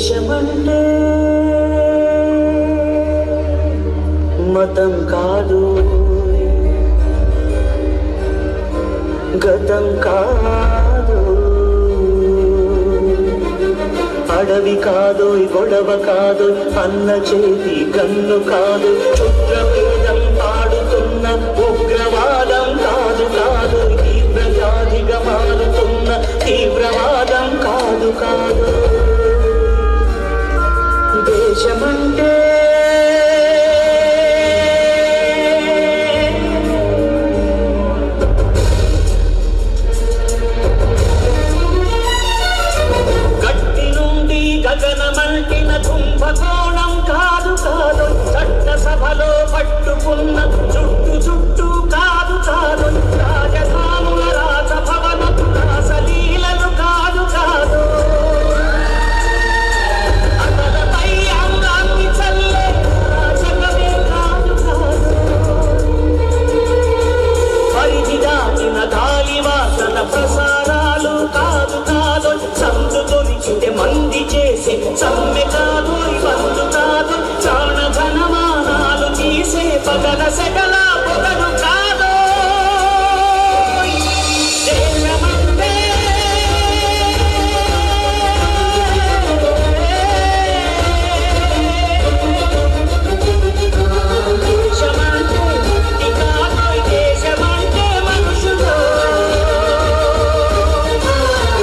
దేశమంటే మతం కాదు, గతం కాదు, అడవి కాదు, గొడవ కాదు, అన్న చేతి కన్ను కాదు, క్షుద్రభేదం పాడుతున్న ఉగ్రవాదం కాదు కాదు, తీవ్రవ్యాధిగా మారుతున్న తీవ్రవాదం కాదు కాదు. దేశమంటే గగనమంటిన కుంభకోణం కాదు కాదు, చట్టసభలో పట్టుకున్న చుట్టు చుట్టూ కాదు కాదు, రాజధానుల రాజభవన రాసలీలలు కాదు కాదు, అతలపై అమరాన్ని చల్లే రాజకమే కాదు కాదు, పరిధి దాటిన గాలి వాసన ప్రసారాలు కాదు కాదు, సందు దొరికితే మంది చేసే సమ్మె కాదు, బంధు కాదు, చాణధనమానాలు తీసే పగల సెగల పొగలు కాదు. దేశమంటే ముక్తి కాదు, దేశమంటే మనుషులు,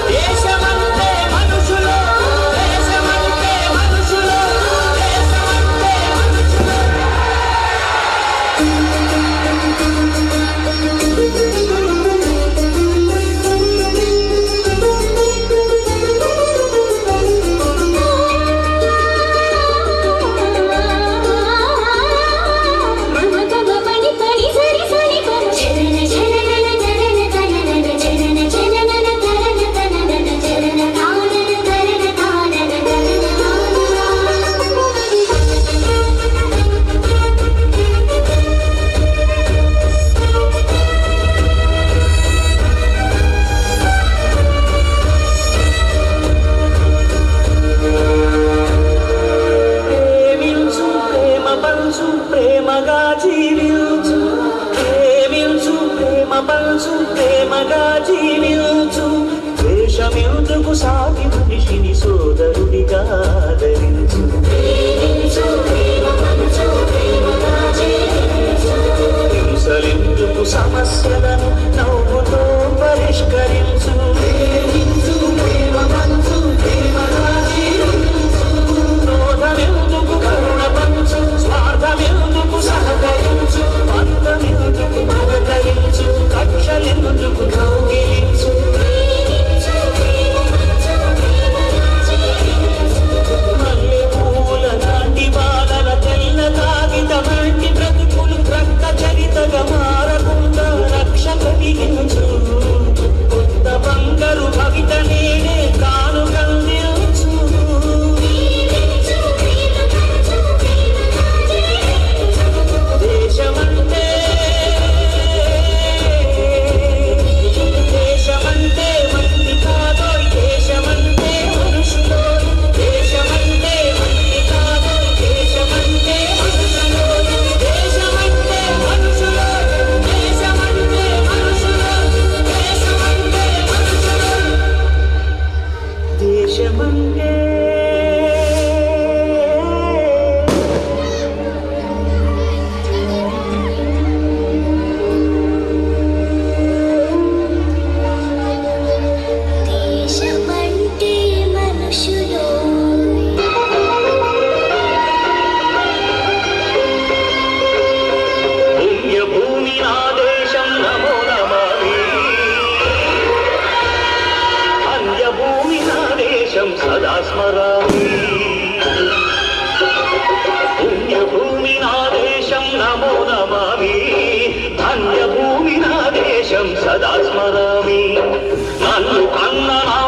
దేశమంటే మనుషులు, దేశమంటే మనుషులు, దేశమంటే మనుషులు. ప్రేమగా జీవించు, ప్రేమించు, ప్రేమ పంచు, ప్రేమగా జీవించు, ద్వేషమెందుకు సాటి మనిషిని సోదరుడిగా ఆదరించు, హింసలెందుకు సమస్యలను నవ్వుతో పరిష్కరించు, క్రోధమెందుకు కరుణ పంచు, స్వార్థమెందుకు సహకరించు, అంతమెందుకు పలకరించు, కక్షలెందుకు కౌగిలించు, మల్లె పూల నాటి బాలల తెల్ల కాగితమంటి బ్రతుకులు రక్త చరితగా మారకుండా రక్ష కలిగించు, కొత్త బంగారు భవిత నేనే కానుకందించు. దేశమంటే దేశమంటే మంది కాదో, దేశమంటే మనుషులో, దేశమంటే మంది కాదో, దేశమంటే మనుషులో, దేశమంటే మనుషులో, దేశమంటే మనుషులో, దేశమంటే మనుషులో. దేశమంటే దేశమంటే మనుషులు. పుణ్యభూమి నా దేశం నమో నమామి, అన్యభూమి నా దేశం సదా స్మరామి, పుణ్యభూమి నా దేశం నమో నమామి, ధన్యభూమి నా దేశం సదా స్మరామి, నన్ను కన్న నా